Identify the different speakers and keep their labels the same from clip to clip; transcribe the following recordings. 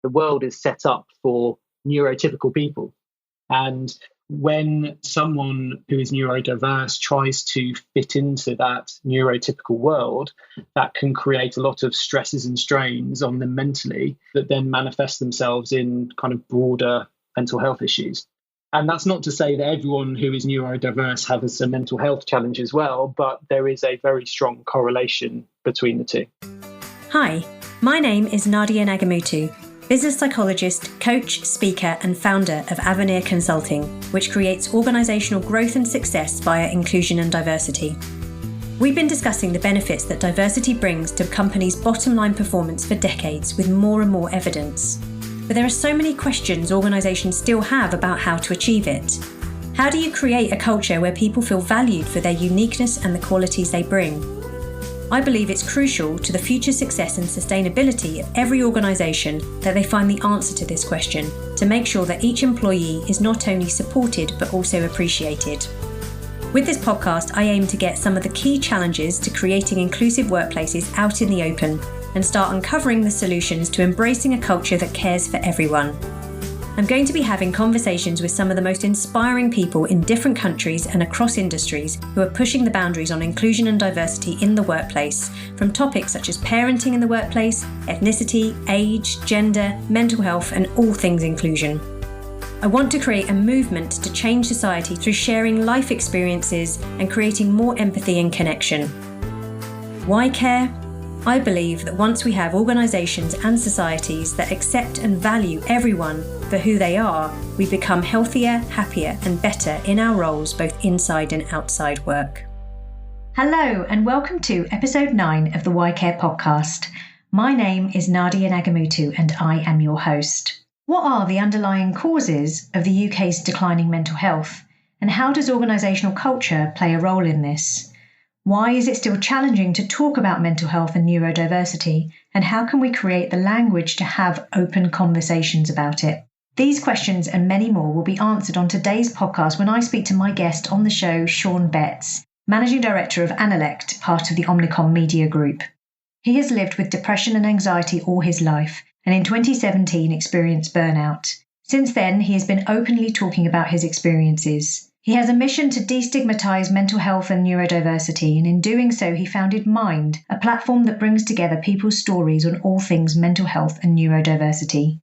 Speaker 1: the world is set up for neurotypical people. And when someone who is neurodiverse tries to fit into that neurotypical world, that can create a lot of stresses and strains on them mentally that then manifest themselves in kind of broader mental health issues. And that's not to say that everyone who is neurodiverse has a mental health challenge as well, but there is a very strong correlation between the two.
Speaker 2: Hi, my name is Nadia Nagamutu, business psychologist, coach, speaker, and founder of Avenir Consulting, which creates organisational growth and success via inclusion and diversity. We've been discussing the benefits that diversity brings to companies' bottom line performance for decades with more and more evidence. But there are so many questions organisations still have about how to achieve it. How do you create a culture where people feel valued for their uniqueness and the qualities they bring? I believe it's crucial to the future success and sustainability of every organisation that they find the answer to this question, to make sure that each employee is not only supported but also appreciated. With this podcast, I aim to get some of the key challenges to creating inclusive workplaces out in the open and start uncovering the solutions to embracing a culture that cares for everyone. I'm going to be having conversations with some of the most inspiring people in different countries and across industries who are pushing the boundaries on inclusion and diversity in the workplace, from topics such as parenting in the workplace, ethnicity, age, gender, mental health, and all things inclusion. I want to create a movement to change society through sharing life experiences and creating more empathy and connection. Why care? I believe that once we have organisations and societies that accept and value everyone for who they are, we become healthier, happier, and better in our roles, both inside and outside work. Hello, and welcome to episode 9 of the Why Care podcast. My name is Nadia Nagamutu, and I am your host. What are the underlying causes of the UK's declining mental health, and how does organisational culture play a role in this? Why is it still challenging to talk about mental health and neurodiversity, and how can we create the language to have open conversations about it? These questions and many more will be answered on today's podcast when I speak to my guest on the show, Sean Betts, Managing Director of Annalect, part of the Omnicom Media Group. He has lived with depression and anxiety all his life, and in 2017 experienced burnout. Since then, he has been openly talking about his experiences. He has a mission to destigmatise mental health and neurodiversity, and in doing so he founded Mind, a platform that brings together people's stories on all things mental health and neurodiversity.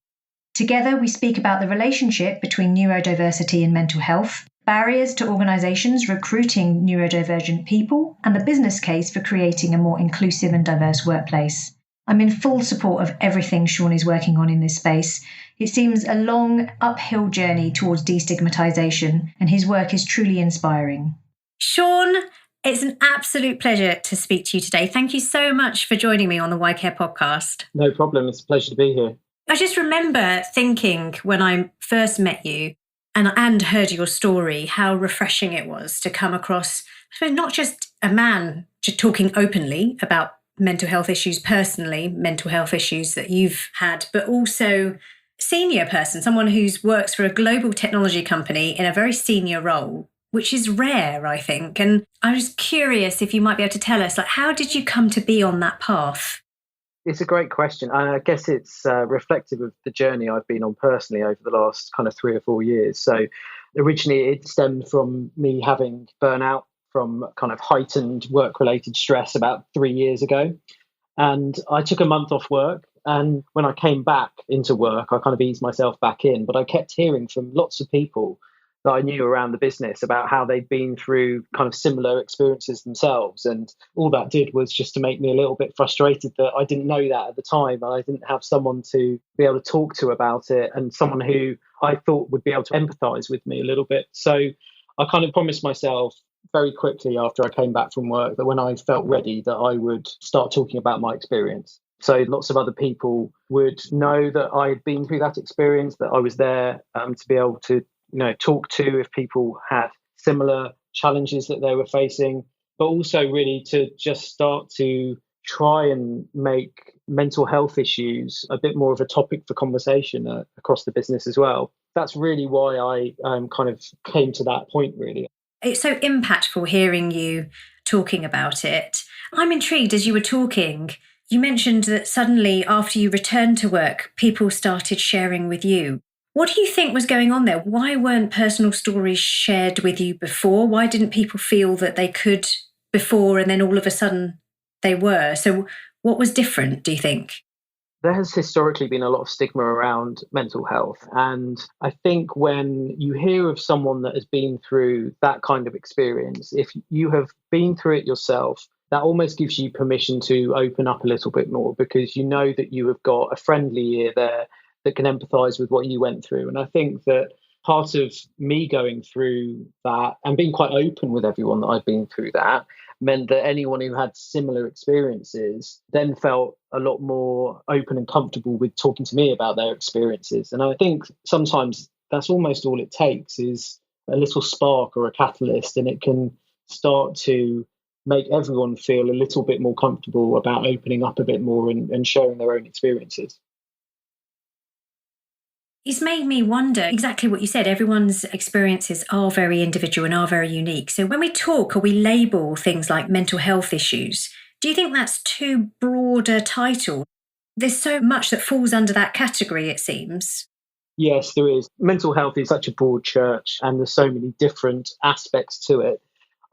Speaker 2: Together we speak about the relationship between neurodiversity and mental health, barriers to organisations recruiting neurodivergent people, and the business case for creating a more inclusive and diverse workplace. I'm in full support of everything Sean is working on in this space. It seems a long, uphill journey towards destigmatisation, and his work is truly inspiring. Sean, it's an absolute pleasure to speak to you today. Thank you so much for joining me on the Why Care podcast.
Speaker 1: No problem. It's a pleasure to be here.
Speaker 2: I just remember thinking when I first met you and heard your story, how refreshing it was to come across, I suppose, not just a man just talking openly about mental health issues personally, mental health issues that you've had, but also senior person, someone who works for a global technology company in a very senior role, which is rare, I think. And I was curious if you might be able to tell us, how did you come to be on that path?
Speaker 1: It's a great question. And I guess it's reflective of the journey I've been on personally over the last kind of 3 or 4 years. So originally it stemmed from me having burnout from kind of heightened work-related stress about 3 years ago. And I took a month off work. And when I came back into work, I kind of eased myself back in. But I kept hearing from lots of people that I knew around the business about how they'd been through kind of similar experiences themselves. And all that did was just to make me a little bit frustrated that I didn't know that at the time. And I didn't have someone to be able to talk to about it, and someone who I thought would be able to empathise with me a little bit. So I kind of promised myself very quickly after I came back from work that when I felt ready that I would start talking about my experience. So lots of other people would know that I had been through that experience, that I was there to be able to, talk to if people had similar challenges that they were facing, but also really to just start to try and make mental health issues a bit more of a topic for conversation across the business as well. That's really why I kind of came to that point, really.
Speaker 2: It's so impactful hearing you talking about it. I'm intrigued as you were talking You mentioned that suddenly after you returned to work, people started sharing with you. What do you think was going on there? Why weren't personal stories shared with you before? Why didn't people feel that they could before and then all of a sudden they were? So what was different, do you think?
Speaker 1: There has historically been a lot of stigma around mental health. And I think when you hear of someone that has been through that kind of experience, if you have been through it yourself, that almost gives you permission to open up a little bit more, because you know that you have got a friendly ear there that can empathise with what you went through. And I think that part of me going through that and being quite open with everyone that I've been through that meant that anyone who had similar experiences then felt a lot more open and comfortable with talking to me about their experiences. And I think sometimes that's almost all it takes, is a little spark or a catalyst, and it can start to make everyone feel a little bit more comfortable about opening up a bit more and sharing their own experiences.
Speaker 2: It's made me wonder exactly what you said. Everyone's experiences are very individual and are very unique. So when we talk or we label things like mental health issues, do you think that's too broad a title? There's so much that falls under that category, it seems.
Speaker 1: Yes, there is. Mental health is such a broad church and there's so many different aspects to it.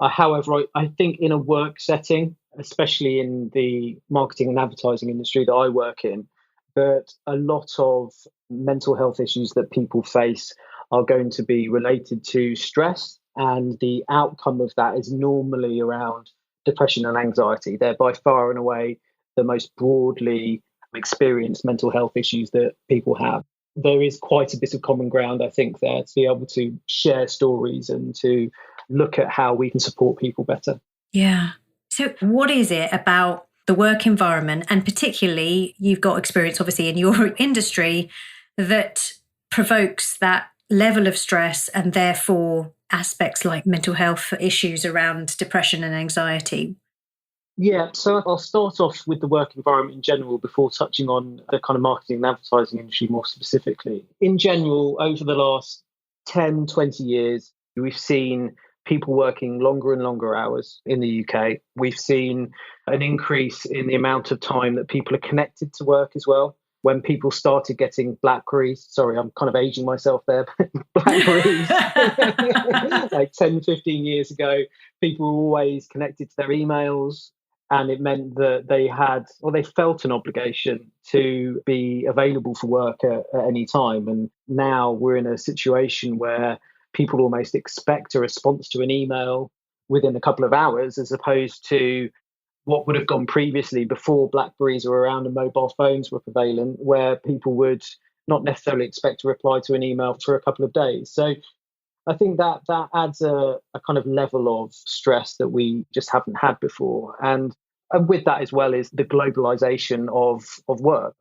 Speaker 1: However, I think in a work setting, especially in the marketing and advertising industry that I work in, that a lot of mental health issues that people face are going to be related to stress. And the outcome of that is normally around depression and anxiety. They're by far and away the most broadly experienced mental health issues that people have. There is quite a bit of common ground, I think, there to be able to share stories and to look at how we can support people better.
Speaker 2: Yeah. So what is it about the work environment, and particularly you've got experience obviously in your industry, that provokes that level of stress and therefore aspects like mental health issues around depression and anxiety?
Speaker 1: Yeah, so I'll start off with the work environment in general before touching on the kind of marketing and advertising industry more specifically. In general, over the last 10, 20 years, we've seen people working longer and longer hours in the UK. We've seen an increase in the amount of time that people are connected to work as well. When people started getting BlackBerries, sorry, I'm kind of aging myself there, BlackBerries, like 10, 15 years ago, people were always connected to their emails. And it meant that they felt an obligation to be available for work at any time. And now we're in a situation where people almost expect a response to an email within a couple of hours, as opposed to what would have gone previously before BlackBerries were around and mobile phones were prevalent, where people would not necessarily expect to reply to an email for a couple of days. So I think that adds a kind of level of stress that we just haven't had before. And with that as well is the globalization of work.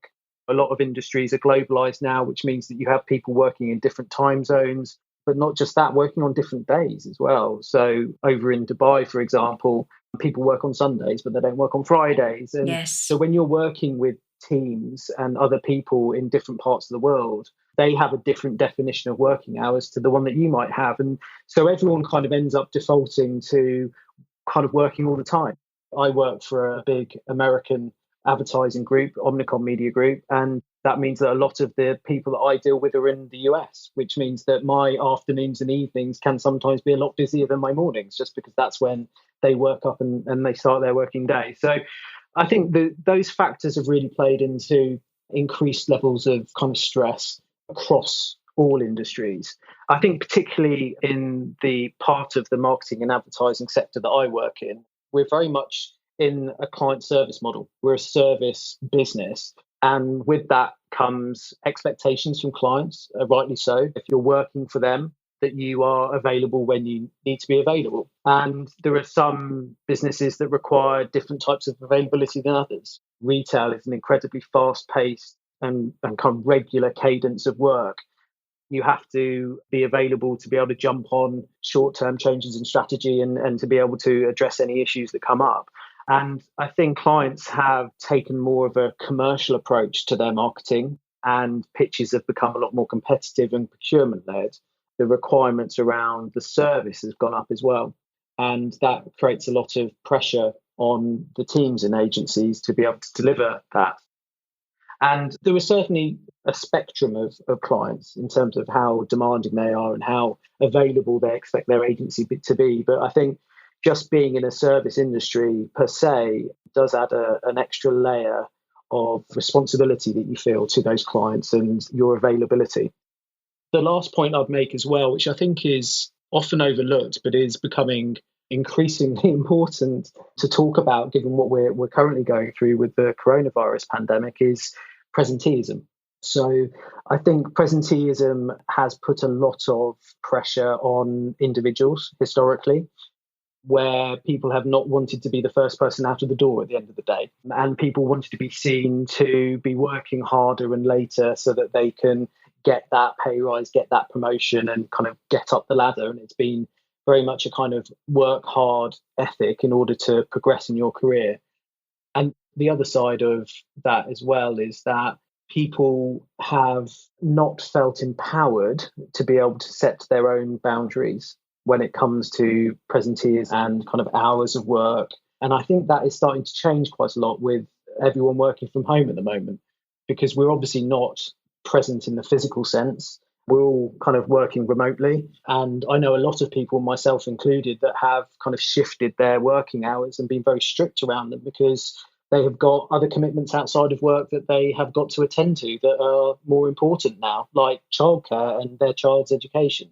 Speaker 1: A lot of industries are globalized now, which means that you have people working in different time zones, but not just that, working on different days as well. So over in Dubai, for example, people work on Sundays, but they don't work on Fridays. And
Speaker 2: Yes.
Speaker 1: so when you're working with teams and other people in different parts of the world, they have a different definition of working hours to the one that you might have. And so everyone kind of ends up defaulting to kind of working all the time. I work for a big American advertising group, Omnicom Media Group, and that means that a lot of the people that I deal with are in the US, which means that my afternoons and evenings can sometimes be a lot busier than my mornings, just because that's when they work up and they start their working day. So I think those factors have really played into increased levels of kind of stress across all industries. I think particularly in the part of the marketing and advertising sector that I work in, we're very much in a client service model. We're a service business. And with that comes expectations from clients, rightly so. If you're working for them, that you are available when you need to be available. And there are some businesses that require different types of availability than others. Retail is an incredibly fast-paced and kind of regular cadence of work. You have to be available to be able to jump on short-term changes in strategy and to be able to address any issues that come up. And I think clients have taken more of a commercial approach to their marketing, and pitches have become a lot more competitive and procurement-led. The requirements around the service has gone up as well. And that creates a lot of pressure on the teams and agencies to be able to deliver that. And there was certainly a spectrum of clients in terms of how demanding they are and how available they expect their agency to be. But I think just being in a service industry per se does add an extra layer of responsibility that you feel to those clients and your availability. The last point I'd make as well, which I think is often overlooked, but is becoming increasingly important to talk about given what we're currently going through with the coronavirus pandemic, is presenteeism. So I think presenteeism has put a lot of pressure on individuals historically, where people have not wanted to be the first person out of the door at the end of the day. And people wanted to be seen to be working harder and later so that they can get that pay rise, get that promotion and kind of get up the ladder. And it's been very much a kind of work hard ethic in order to progress in your career. And the other side of that as well is that people have not felt empowered to be able to set their own boundaries when it comes to presentees and kind of hours of work. And I think that is starting to change quite a lot with everyone working from home at the moment, because we're obviously not present in the physical sense. We're all kind of working remotely. And I know a lot of people, myself included, that have kind of shifted their working hours and been very strict around them because they have got other commitments outside of work that they have got to attend to that are more important now, like childcare and their child's education.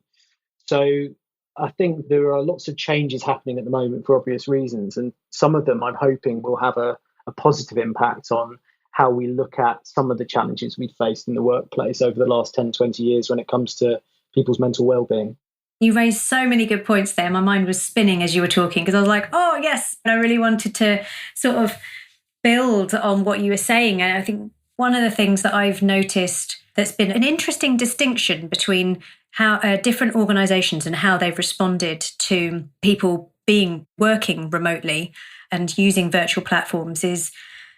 Speaker 1: So I think there are lots of changes happening at the moment for obvious reasons. And some of them I'm hoping will have a positive impact on how we look at some of the challenges we've faced in the workplace over the last 10, 20 years when it comes to people's mental well-being.
Speaker 2: You raised so many good points there. My mind was spinning as you were talking because I was like, oh, yes. I really wanted to sort of build on what you were saying. And I think one of the things that I've noticed that's been an interesting distinction between how different organisations and how they've responded to people working remotely and using virtual platforms is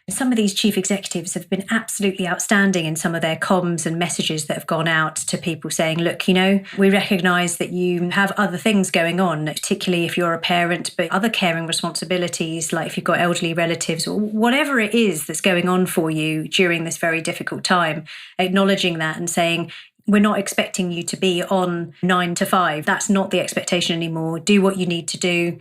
Speaker 2: some of these chief executives have been absolutely outstanding in some of their comms and messages that have gone out to people saying, look, we recognise that you have other things going on, particularly if you're a parent, but other caring responsibilities, like if you've got elderly relatives or whatever it is that's going on for you during this very difficult time, acknowledging that and saying, we're not expecting you to be on 9 to 5. That's not the expectation anymore. Do what you need to do.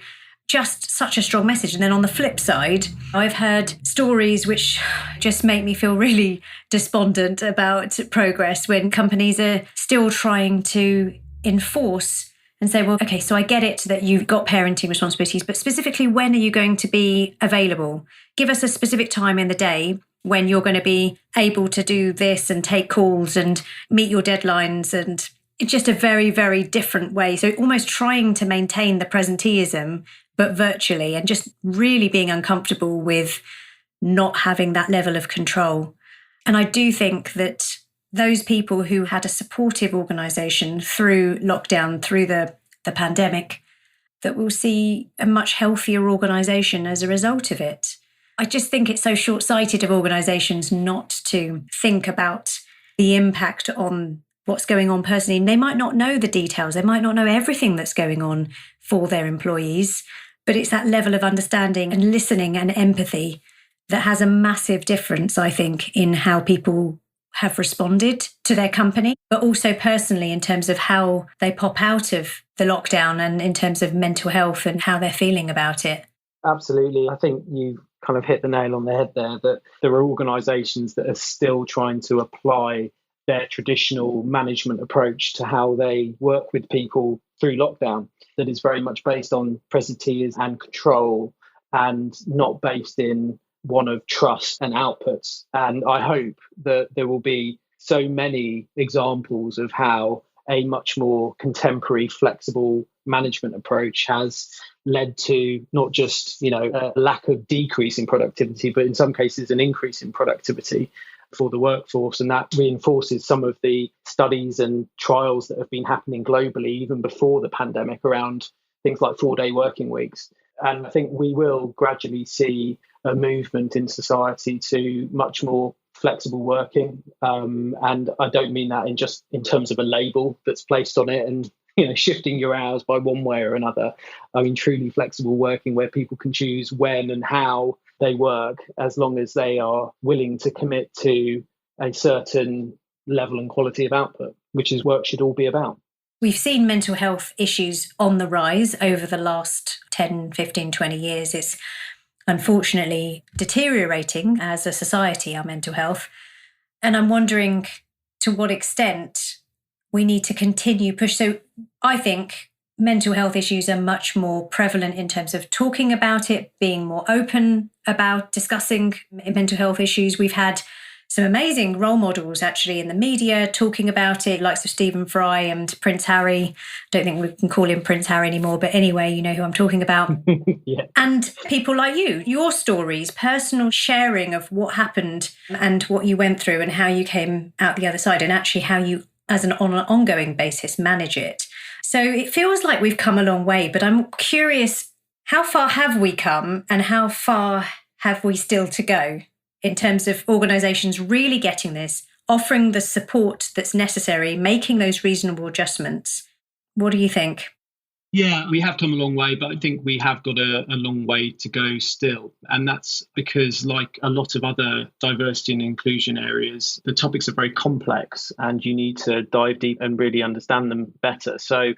Speaker 2: Just such a strong message. And then on the flip side, I've heard stories which just make me feel really despondent about progress when companies are still trying to enforce and say, well, okay, so I get it that you've got parenting responsibilities, but specifically, when are you going to be available? Give us a specific time in the day when you're going to be able to do this and take calls and meet your deadlines. And it's just a very, very different way. So almost trying to maintain the presenteeism, but virtually, and just really being uncomfortable with not having that level of control. And I do think that those people who had a supportive organisation through lockdown, through the pandemic, that will see a much healthier organisation as a result of it. I just think it's so short-sighted of organisations not to think about the impact on what's going on personally. And they might not know the details. They might not know everything that's going on for their employees, but it's that level of understanding and listening and empathy that has a massive difference, I think, in how people have responded to their company, but also personally in terms of how they pop out of the lockdown and in terms of mental health and how they're feeling about it.
Speaker 1: Absolutely. I think you kind of hit the nail on the head there, that there are organisations that are still trying to apply their traditional management approach to how they work with people through lockdown, that is very much based on presenteeism and control and not based in one of trust and outputs. And I hope that there will be so many examples of how a much more contemporary, flexible management approach has led to not just, a lack of decrease in productivity, but in some cases an increase in productivity for the workforce. And that reinforces some of the studies and trials that have been happening globally, even before the pandemic, around things like 4-day working weeks. And I think we will gradually see a movement in society to much more flexible working. And I don't mean that in terms of a label that's placed on it and shifting your hours by one way or another. I mean, truly flexible working where people can choose when and how they work, as long as they are willing to commit to a certain level and quality of output, which is work should all be about.
Speaker 2: We've seen mental health issues on the rise over the last 10, 15, 20 years. It's unfortunately deteriorating as a society, our mental health. And I'm wondering to what extent we need to continue push. So I think mental health issues are much more prevalent in terms of talking about it, being more open about discussing mental health issues. We've had some amazing role models actually in the media talking about it, likes of Stephen Fry and Prince Harry. I don't think we can call him Prince Harry anymore, but anyway, you know who I'm talking about.
Speaker 1: Yeah.
Speaker 2: And people like you, your stories, personal sharing of what happened and what you went through and how you came out the other side, and actually how you, as on an ongoing basis, manage it. So it feels like we've come a long way, but I'm curious, how far have we come and how far have we still to go in terms of organisations really getting this, offering the support that's necessary, making those reasonable adjustments? What do you think?
Speaker 3: Yeah, we have come a long way, but I think we have got a long way to go still. And that's because, like a lot of other diversity and inclusion areas, the topics are very complex and you need to dive deep and really understand them better. So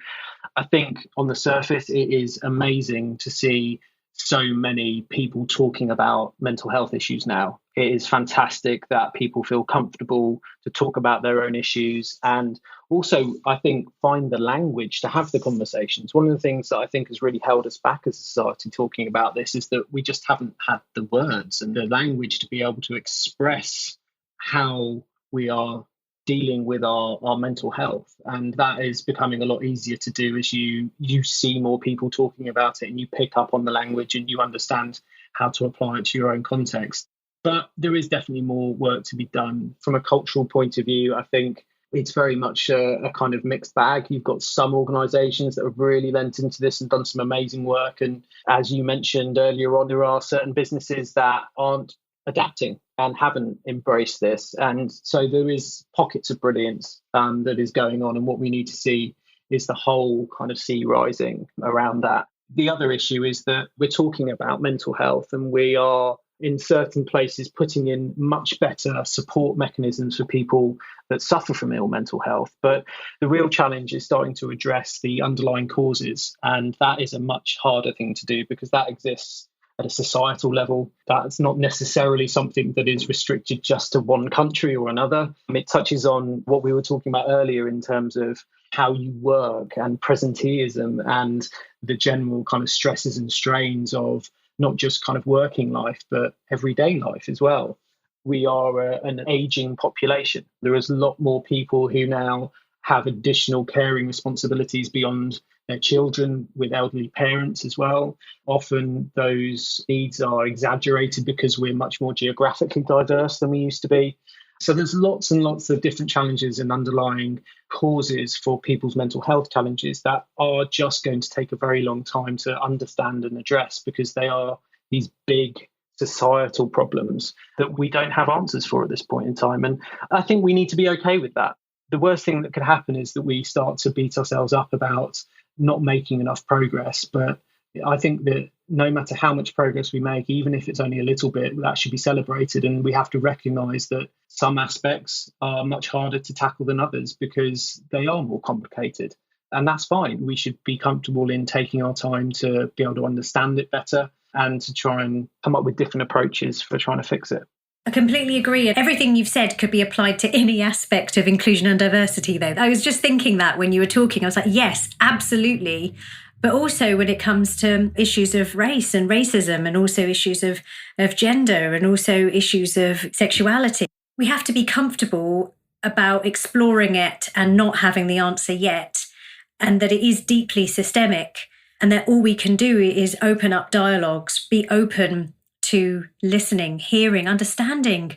Speaker 3: I think on the surface, it is amazing to see so many people talking about mental health issues now. It is fantastic that people feel comfortable to talk about their own issues and also, I think, find the language to have the conversations. One of the things that I think has really held us back as a society talking about this is that we just haven't had the words and the language to be able to express how we are dealing with our mental health. And that is becoming a lot easier to do as you see more people talking about it and you pick up on the language and you understand how to apply it to your own context. But there is definitely more work to be done. From a cultural point of view, I think it's very much a kind of mixed bag. You've got some organisations that have really lent into this and done some amazing work. And as you mentioned earlier on, there are certain businesses that aren't adapting and haven't embraced this. And so there is pockets of brilliance that is going on. And what we need to see is the whole kind of sea rising around that. The other issue is that we're talking about mental health and we are in certain places putting in much better support mechanisms for people that suffer from ill mental health. But the real challenge is starting to address the underlying causes. And that is a much harder thing to do because that exists at a societal level. That's not necessarily something that is restricted just to one country or another. It touches on what we were talking about earlier in terms of how you work and presenteeism and the general kind of stresses and strains of not just kind of working life, but everyday life as well. We are an aging population. There is a lot more people who now have additional caring responsibilities beyond their children, with elderly parents as well. Often those needs are exaggerated because we're much more geographically diverse than we used to be. So there's lots and lots of different challenges and underlying causes for people's mental health challenges that are just going to take a very long time to understand and address because they are these big societal problems that we don't have answers for at this point in time. And I think we need to be okay with that. The worst thing that could happen is that we start to beat ourselves up about not making enough progress. But I think that no matter how much progress we make, even if it's only a little bit, that should be celebrated. And we have to recognise that some aspects are much harder to tackle than others because they are more complicated. And that's fine. We should be comfortable in taking our time to be able to understand it better and to try and come up with different approaches for trying to fix it.
Speaker 2: I completely agree. Everything you've said could be applied to any aspect of inclusion and diversity, though. I was just thinking that when you were talking, I was like, yes, absolutely. But also when it comes to issues of race and racism and also issues of gender and also issues of sexuality, we have to be comfortable about exploring it and not having the answer yet, and that it is deeply systemic and that all we can do is open up dialogues, be open to listening, hearing, understanding.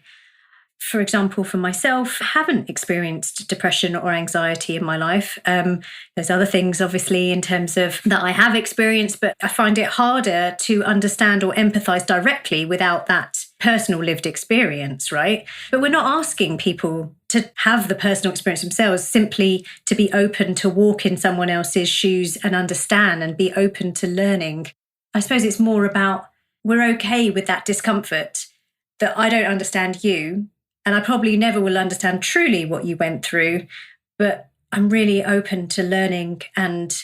Speaker 2: For example, for myself, I haven't experienced depression or anxiety in my life. There's other things, obviously, in terms of that I have experienced, but I find it harder to understand or empathise directly without that personal lived experience, right? But we're not asking people to have the personal experience themselves, simply to be open to walk in someone else's shoes and understand and be open to learning. I suppose it's more about we're okay with that discomfort, that I don't understand you, and I probably never will understand truly what you went through, but I'm really open to learning and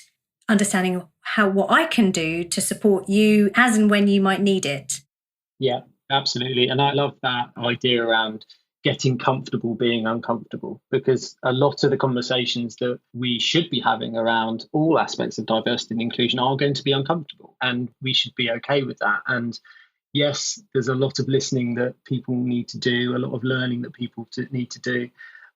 Speaker 2: understanding what I can do to support you as and when you might need it.
Speaker 3: Yeah, absolutely. And I love that idea around getting comfortable being uncomfortable, because a lot of the conversations that we should be having around all aspects of diversity and inclusion are going to be uncomfortable, and we should be okay with that. And yes, there's a lot of listening that people need to do, a lot of learning that people need to do.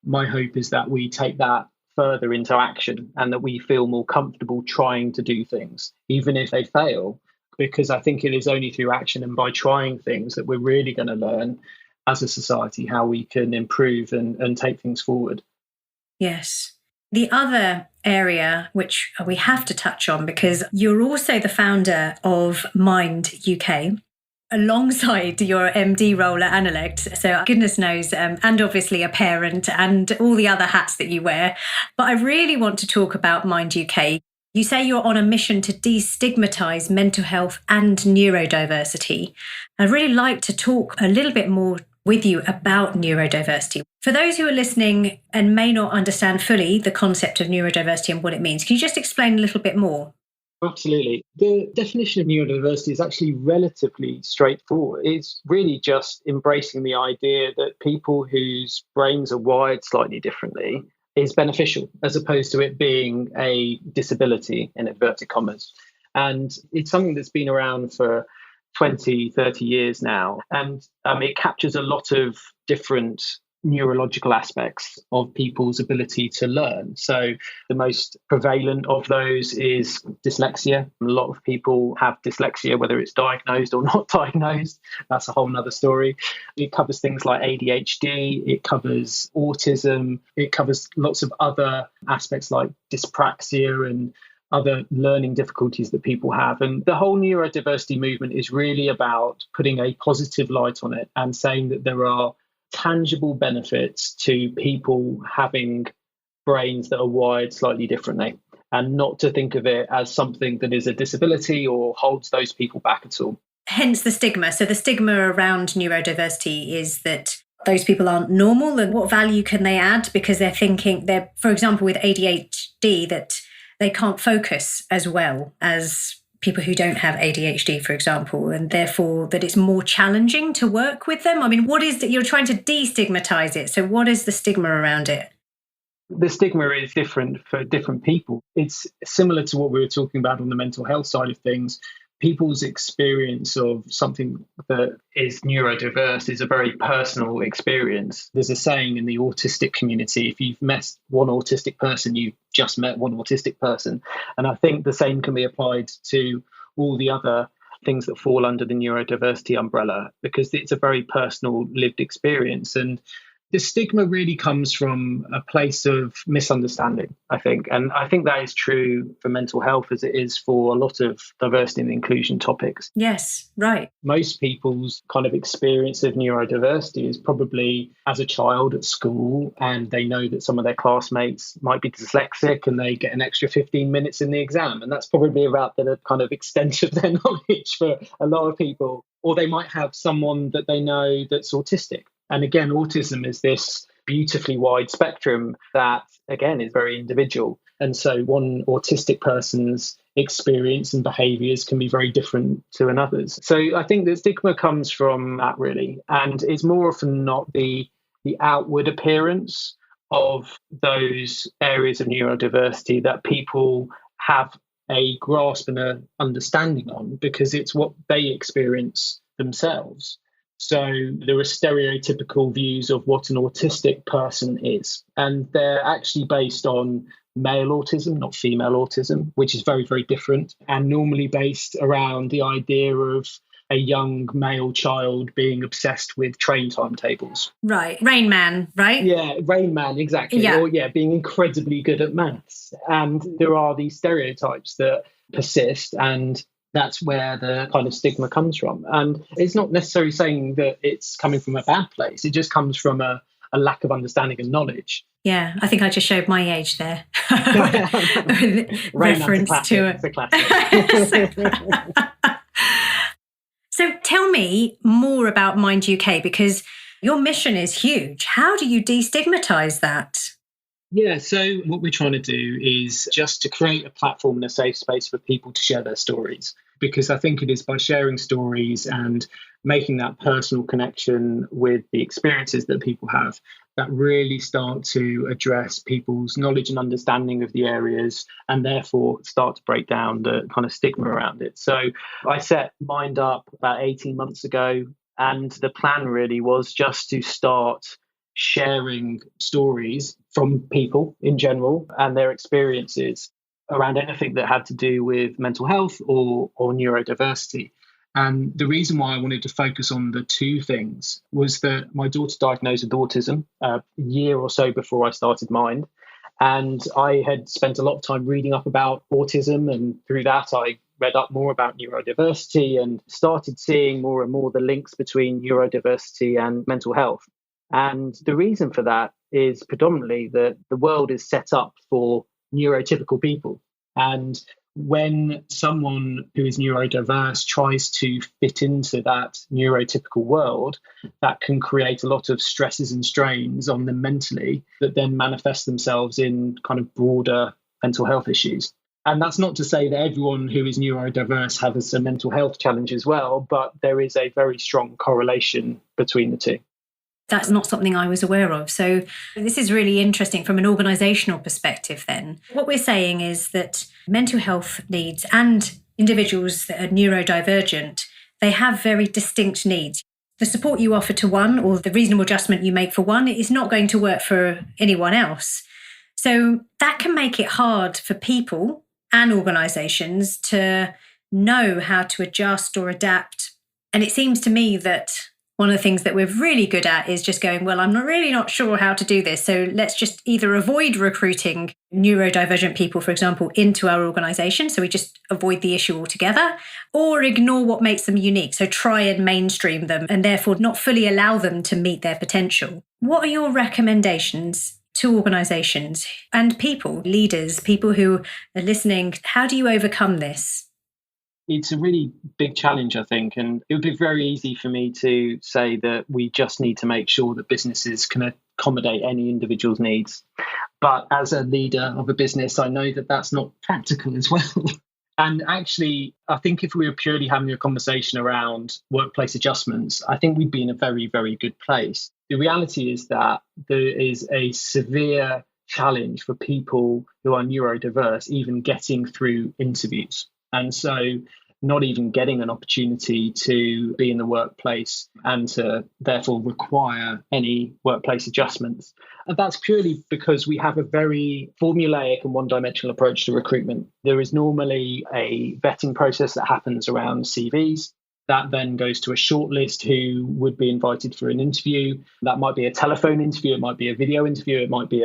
Speaker 3: My hope is that we take that further into action and that we feel more comfortable trying to do things, even if they fail, because I think it is only through action and by trying things that we're really going to learn as a society how we can improve and take things forward.
Speaker 2: Yes. The other area which we have to touch on, because you're also the founder of Mind UK, alongside your MD role at Annalect, so goodness knows, and obviously a parent and all the other hats that you wear. But I really want to talk about Mind UK. You say you're on a mission to destigmatise mental health and neurodiversity. I'd really like to talk a little bit more with you about neurodiversity. For those who are listening and may not understand fully the concept of neurodiversity and what it means, can you just explain a little bit more?
Speaker 1: Absolutely. The definition of neurodiversity is actually relatively straightforward. It's really just embracing the idea that people whose brains are wired slightly differently is beneficial, as opposed to it being a disability, in inverted commas. And it's something that's been around for 20, 30 years now. And it captures a lot of different neurological aspects of people's ability to learn. So the most prevalent of those is dyslexia. A lot of people have dyslexia, whether it's diagnosed or not diagnosed. That's a whole nother story. It covers things like ADHD, it covers autism, it covers lots of other aspects like dyspraxia and other learning difficulties that people have. And the whole neurodiversity movement is really about putting a positive light on it and saying that there are tangible benefits to people having brains that are wired slightly differently, and not to think of it as something that is a disability or holds those people back at all.
Speaker 2: Hence the stigma. So the stigma around neurodiversity is that those people aren't normal, and what value can they add? Because they're thinking, for example, with ADHD, that they can't focus as well as people who don't have ADHD, for example, and therefore that it's more challenging to work with them. I mean, what is that you're trying to destigmatize it? So what is the stigma around it?
Speaker 1: The stigma is different for different people. It's similar to what we were talking about on the mental health side of things. People's experience of something that is neurodiverse is a very personal experience. There's a saying in the autistic community, if you've met one autistic person, you've just met one autistic person. And I think the same can be applied to all the other things that fall under the neurodiversity umbrella, because it's a very personal lived experience. And the stigma really comes from a place of misunderstanding, I think. And I think that is true for mental health as it is for a lot of diversity and inclusion topics.
Speaker 2: Yes, right.
Speaker 1: Most people's kind of experience of neurodiversity is probably as a child at school, and they know that some of their classmates might be dyslexic and they get an extra 15 minutes in the exam. And that's probably about the kind of extent of their knowledge for a lot of people. Or they might have someone that they know that's autistic. And again, autism is this beautifully wide spectrum that, again, is very individual. And so one autistic person's experience and behaviours can be very different to another's. So I think the stigma comes from that, really. And it's more often than not the outward appearance of those areas of neurodiversity that people have a grasp and an understanding on, because it's what they experience themselves. So there are stereotypical views of what an autistic person is, and they're actually based on male autism, not female autism, which is very, very different, and normally based around the idea of a young male child being obsessed with train timetables.
Speaker 2: Right. Rain Man, right?
Speaker 1: Yeah, Rain Man, exactly.
Speaker 2: Yeah.
Speaker 1: Or being incredibly good at maths. And there are these stereotypes that persist, and That's where the kind of stigma comes from. And it's not necessarily saying that it's coming from a bad place. It just comes from a lack of understanding and knowledge.
Speaker 2: Yeah, I think I just showed my age there.
Speaker 1: Reference to it. It's a classic.
Speaker 2: So tell me more about Mind UK, because your mission is huge. How do you destigmatize that?
Speaker 3: Yeah, so what we're trying to do is just to create a platform and a safe space for people to share their stories, because I think it is by sharing stories and making that personal connection with the experiences that people have that really start to address people's knowledge and understanding of the areas, and therefore start to break down the kind of stigma around it. So I set Mind up about 18 months ago, and the plan really was just to start sharing stories from people in general and their experiences around anything that had to do with mental health or neurodiversity. And the reason why I wanted to focus on the two things was that my daughter diagnosed with autism a year or so before I started Mind. And I had spent a lot of time reading up about autism, and through that I read up more about neurodiversity and started seeing more and more the links between neurodiversity and mental health. And the reason for that is predominantly that the world is set up for neurotypical people. And when someone who is neurodiverse tries to fit into that neurotypical world, that can create a lot of stresses and strains on them mentally that then manifest themselves in kind of broader mental health issues. And that's not to say that everyone who is neurodiverse has a mental health challenge as well, but there is a very strong correlation between the two.
Speaker 2: That's not something I was aware of. So this is really interesting from an organisational perspective then. What we're saying is that mental health needs and individuals that are neurodivergent, they have very distinct needs. The support you offer to one or the reasonable adjustment you make for one is not going to work for anyone else. So that can make it hard for people and organisations to know how to adjust or adapt. And it seems to me that one of the things that we're really good at is just going, well, I'm not sure how to do this. So let's just either avoid recruiting neurodivergent people, for example, into our organisation. So we just avoid the issue altogether, or ignore what makes them unique. So try and mainstream them and therefore not fully allow them to meet their potential. What are your recommendations to organisations and people, leaders, people who are listening? How do you overcome this?
Speaker 1: It's a really big challenge, I think, and it would be very easy for me to say that we just need to make sure that businesses can accommodate any individual's needs. But as a leader of a business, I know that that's not practical as well. And actually, I think if we were purely having a conversation around workplace adjustments, I think we'd be in a very, very good place. The reality is that there is a severe challenge for people who are neurodiverse even getting through interviews. And so not even getting an opportunity to be in the workplace and to therefore require any workplace adjustments. And that's purely because we have a very formulaic and one-dimensional approach to recruitment. There is normally a vetting process that happens around CVs. That then goes to a shortlist who would be invited for an interview. That might be a telephone interview. It might be a video interview. It might be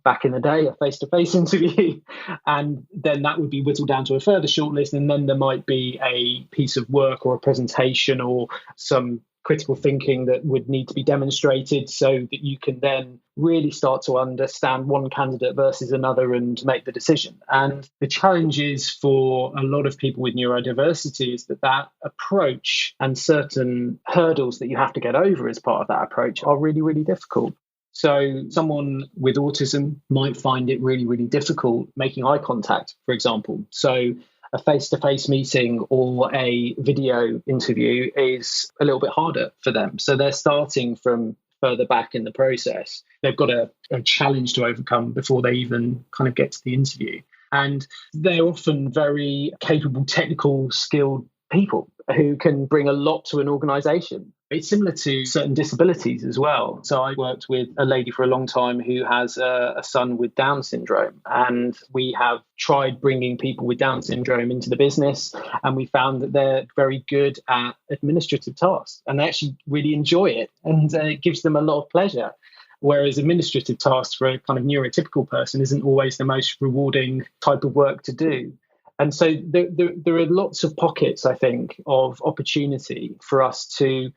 Speaker 1: back in the day, a face-to-face interview. And then that would be whittled down to a further shortlist. And then there might be a piece of work or a presentation or some critical thinking that would need to be demonstrated so that you can then really start to understand one candidate versus another and make the decision. And the challenge is for a lot of people with neurodiversity is that approach and certain hurdles that you have to get over as part of that approach are really, really difficult. So someone with autism might find it really, really difficult making eye contact, for example. So a face-to-face meeting or a video interview is a little bit harder for them. So they're starting from further back in the process. They've got a challenge to overcome before they even kind of get to the interview. And they're often very capable, technical, skilled people who can bring a lot to an organisation. It's similar to certain disabilities as well. So I worked with a lady for a long time who has a son with Down syndrome. And we have tried bringing people with Down syndrome into the business. And we found that they're very good at administrative tasks and they actually really enjoy it. And it gives them a lot of pleasure. Whereas administrative tasks for a kind of neurotypical person isn't always the most rewarding type of work to do. And so there are lots of pockets, I think, of opportunity for us to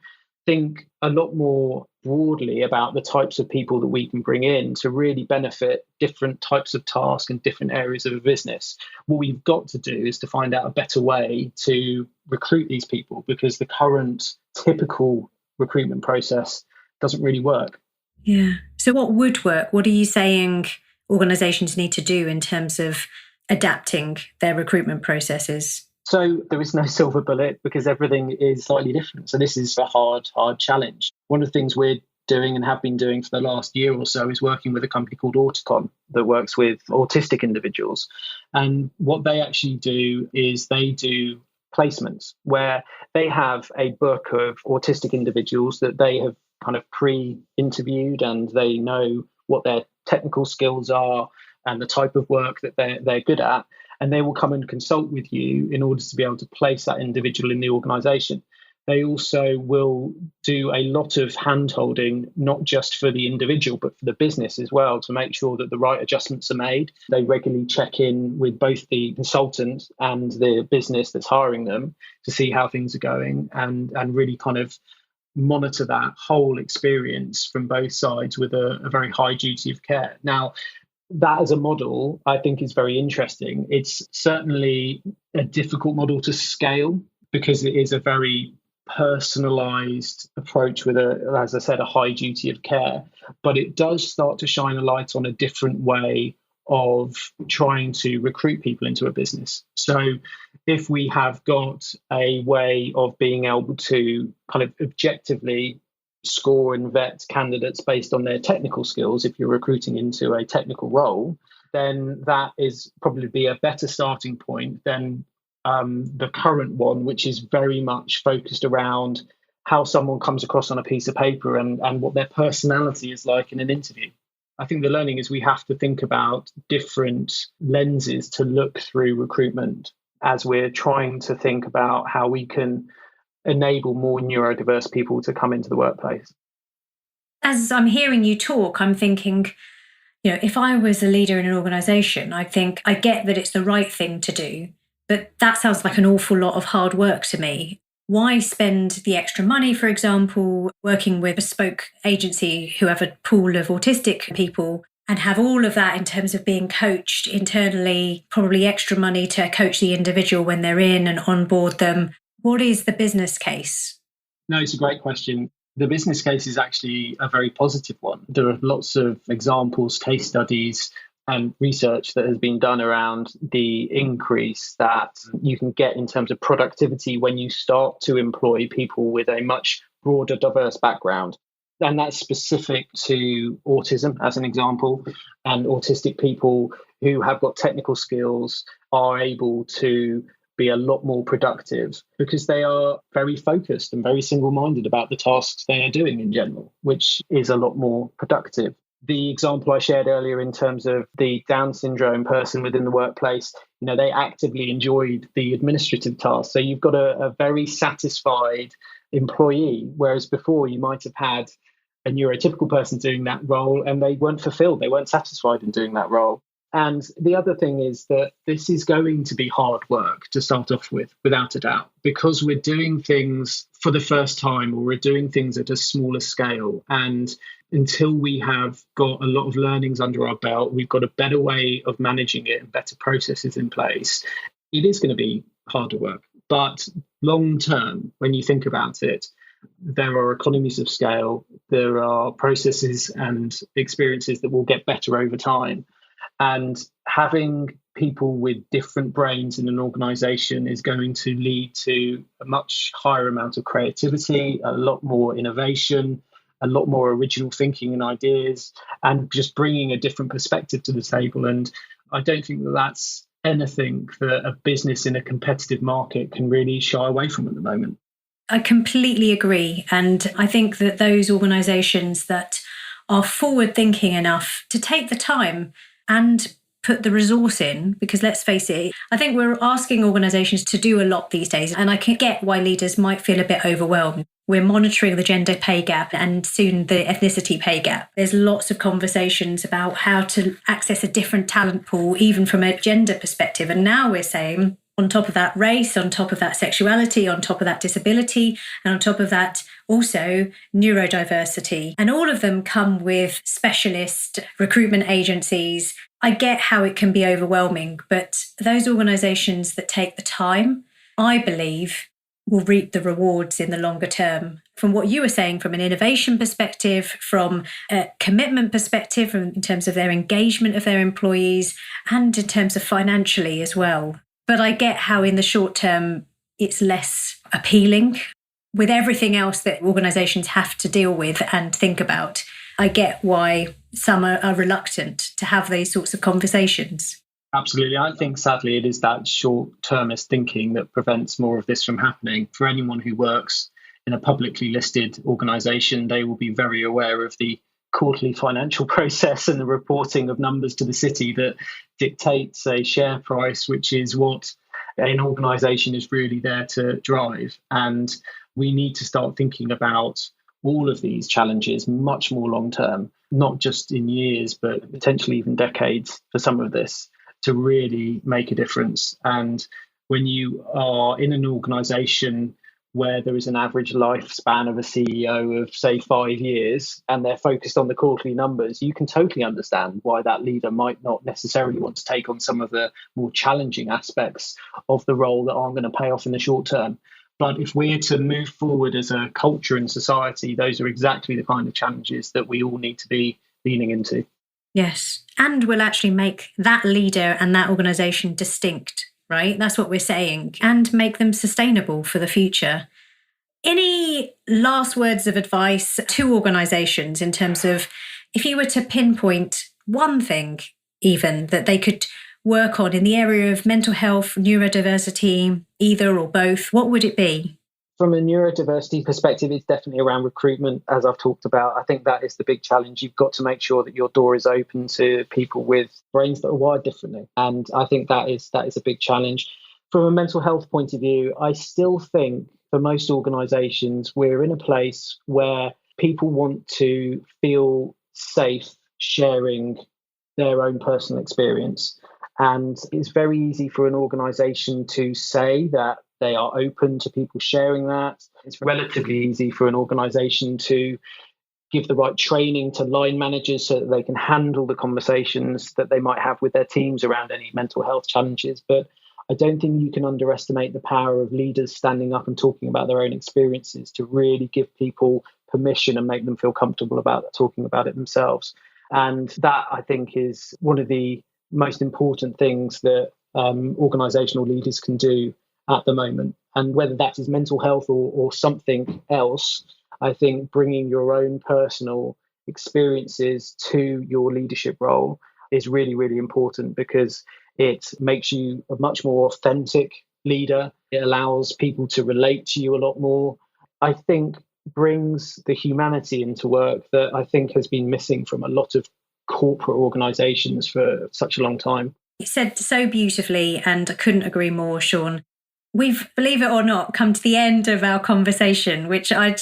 Speaker 1: think a lot more broadly about the types of people that we can bring in to really benefit different types of tasks and different areas of a business. What we've got to do is to find out a better way to recruit these people, because the current typical recruitment process doesn't really work.
Speaker 2: Yeah. So what would work? What are you saying organisations need to do in terms of adapting their recruitment processes?
Speaker 1: So there is no silver bullet, because everything is slightly different. So this is a hard challenge. One of the things we're doing and have been doing for the last year or so is working with a company called Omnicom that works with autistic individuals. And what they actually do is they do placements where they have a book of autistic individuals that they have kind of pre-interviewed, and they know what their technical skills are and the type of work that they're good at. And they will come and consult with you in order to be able to place that individual in the organisation. They also will do a lot of hand-holding, not just for the individual, but for the business as well, to make sure that the right adjustments are made. They regularly check in with both the consultant and the business that's hiring them to see how things are going, and really kind of monitor that whole experience from both sides with a very high duty of care. Now, that as a model, I think, is very interesting. It's certainly a difficult model to scale, because it is a very personalized approach with as I said, a high duty of care. But it does start to shine a light on a different way of trying to recruit people into a business. So if we have got a way of being able to kind of objectively score and vet candidates based on their technical skills, if you're recruiting into a technical role, then that is probably be a better starting point than the current one, which is very much focused around how someone comes across on a piece of paper and what their personality is like in an interview. I think the learning is we have to think about different lenses to look through recruitment as we're trying to think about how we can enable more neurodiverse people to come into the workplace.
Speaker 2: As I'm hearing you talk, I'm thinking, if I was a leader in an organisation, I think I get that it's the right thing to do, but that sounds like an awful lot of hard work to me. Why spend the extra money, for example, working with a bespoke agency who have a pool of autistic people, and have all of that in terms of being coached internally, probably extra money to coach the individual when they're in and onboard them? What is the business case?
Speaker 3: No, it's a great question. The business case is actually a very positive one. There are lots of examples, case studies, and research that has been done around the increase that you can get in terms of productivity when you start to employ people with a much broader, diverse background. And that's specific to autism, as an example. And autistic people who have got technical skills are able to be a lot more productive because they are very focused and very single-minded about the tasks they are doing in general, which is a lot more productive. The example I shared earlier in terms of the Down syndrome person within the workplace, they actively enjoyed the administrative tasks. So you've got a very satisfied employee, whereas before you might have had a neurotypical person doing that role and they weren't fulfilled, they weren't satisfied in doing that role. And the other thing is that this is going to be hard work to start off with, without a doubt, because we're doing things for the first time, or we're doing things at a smaller scale. And until we have got a lot of learnings under our belt, we've got a better way of managing it and better processes in place. It is going to be harder work. But long term, when you think about it, there are economies of scale, there are processes and experiences that will get better over time. And having people with different brains in an organization is going to lead to a much higher amount of creativity, a lot more innovation, a lot more original thinking and ideas, and just bringing a different perspective to the table. And I don't think that that's anything that a business in a competitive market can really shy away from at the moment.
Speaker 2: I completely agree. And I think that those organizations that are forward thinking enough to take the time and put the resource in, because let's face it, I think we're asking organisations to do a lot these days, and I can get why leaders might feel a bit overwhelmed. We're monitoring the gender pay gap and soon the ethnicity pay gap. There's lots of conversations about how to access a different talent pool, even from a gender perspective. And now we're saying, on top of that, race, on top of that, sexuality, on top of that, disability, and on top of that, also neurodiversity. And all of them come with specialist recruitment agencies. I get how it can be overwhelming, but those organisations that take the time, I believe, will reap the rewards in the longer term. From what you were saying, from an innovation perspective, from a commitment perspective, in terms of their engagement of their employees, and in terms of financially as well. But I get how in the short term, it's less appealing. With everything else that organisations have to deal with and think about, I get why some are reluctant to have these sorts of conversations.
Speaker 3: Absolutely. I think, sadly, it is that short-termist thinking that prevents more of this from happening. For anyone who works in a publicly listed organisation, they will be very aware of the quarterly financial process and the reporting of numbers to the city that dictates a share price, which is what an organisation is really there to drive. And we need to start thinking about all of these challenges much more long-term, not just in years, but potentially even decades for some of this, to really make a difference. And when you are in an organisation where there is an average lifespan of a CEO of, say, 5 years, and they're focused on the quarterly numbers, you can totally understand why that leader might not necessarily want to take on some of the more challenging aspects of the role that aren't going to pay off in the short term. But if we're to move forward as a culture and society, those are exactly the kind of challenges that we all need to be leaning into.
Speaker 2: Yes. And will actually make that leader and that organisation distinct, right? That's what we're saying. And make them sustainable for the future. Any last words of advice to organisations in terms of, if you were to pinpoint one thing even that they could work on in the area of mental health, neurodiversity, either or both, what would it be?
Speaker 1: From a neurodiversity perspective, it's definitely around recruitment, as I've talked about. I think that is the big challenge. You've got to make sure that your door is open to people with brains that are wired differently. And I think that is a big challenge. From a mental health point of view, I still think for most organisations, we're in a place where people want to feel safe sharing their own personal experience. And it's very easy for an organisation to say that they are open to people sharing that. It's relatively easy for an organisation to give the right training to line managers so that they can handle the conversations that they might have with their teams around any mental health challenges. But I don't think you can underestimate the power of leaders standing up and talking about their own experiences to really give people permission and make them feel comfortable about talking about it themselves. And that, I think, is one of the most important things that organisational leaders can do at the moment. And whether that is mental health or something else, I think bringing your own personal experiences to your leadership role is really, really important, because it makes you a much more authentic leader. It allows people to relate to you a lot more. I think brings the humanity into work that I think has been missing from a lot of corporate organisations for such a long time.
Speaker 2: You said so beautifully, and I couldn't agree more, Sean. We've, believe it or not, come to the end of our conversation, which I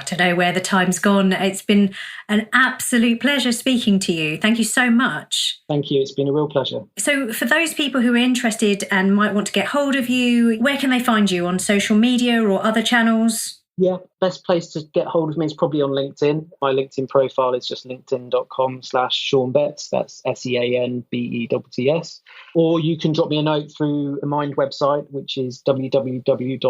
Speaker 2: don't know where the time's gone. It's been an absolute pleasure speaking to you. Thank you so much.
Speaker 1: Thank you. It's been a real pleasure.
Speaker 2: So for those people who are interested and might want to get hold of you, where can they find you? On social media or other channels?
Speaker 1: Yeah, best place to get hold of me is probably on LinkedIn. My LinkedIn profile is just linkedin.com/Sean Betts. That's SEANBETTS. Or you can drop me a note through the Mind website, which is www.mind.co.uk.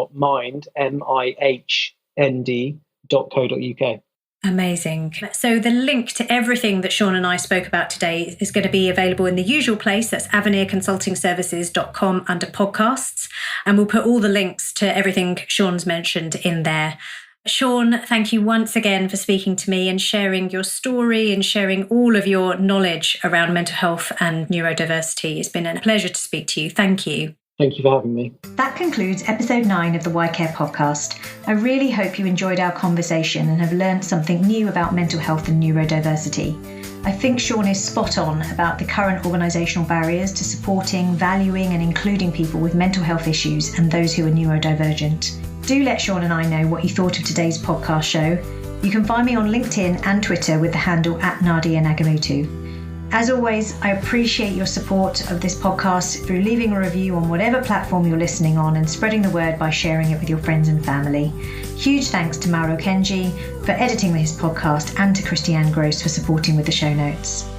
Speaker 2: Amazing. So the link to everything that Sean and I spoke about today is going to be available in the usual place. That's avenirconsultingservices.com under podcasts. And we'll put all the links to everything Sean's mentioned in there. Sean, thank you once again for speaking to me and sharing your story and sharing all of your knowledge around mental health and neurodiversity. It's been a pleasure to speak to you. Thank you.
Speaker 1: Thank you for having me.
Speaker 2: That concludes episode 9 of the YCare podcast. I really hope you enjoyed our conversation and have learned something new about mental health and neurodiversity. I think Sean is spot on about the current organisational barriers to supporting, valuing and including people with mental health issues and those who are neurodivergent. Do let Sean and I know what you thought of today's podcast show. You can find me on LinkedIn and Twitter with the handle @Nadia Nagamutu. As always, I appreciate your support of this podcast through leaving a review on whatever platform you're listening on and spreading the word by sharing it with your friends and family. Huge thanks to Mauro Kenji for editing this podcast and to Christiane Gross for supporting with the show notes.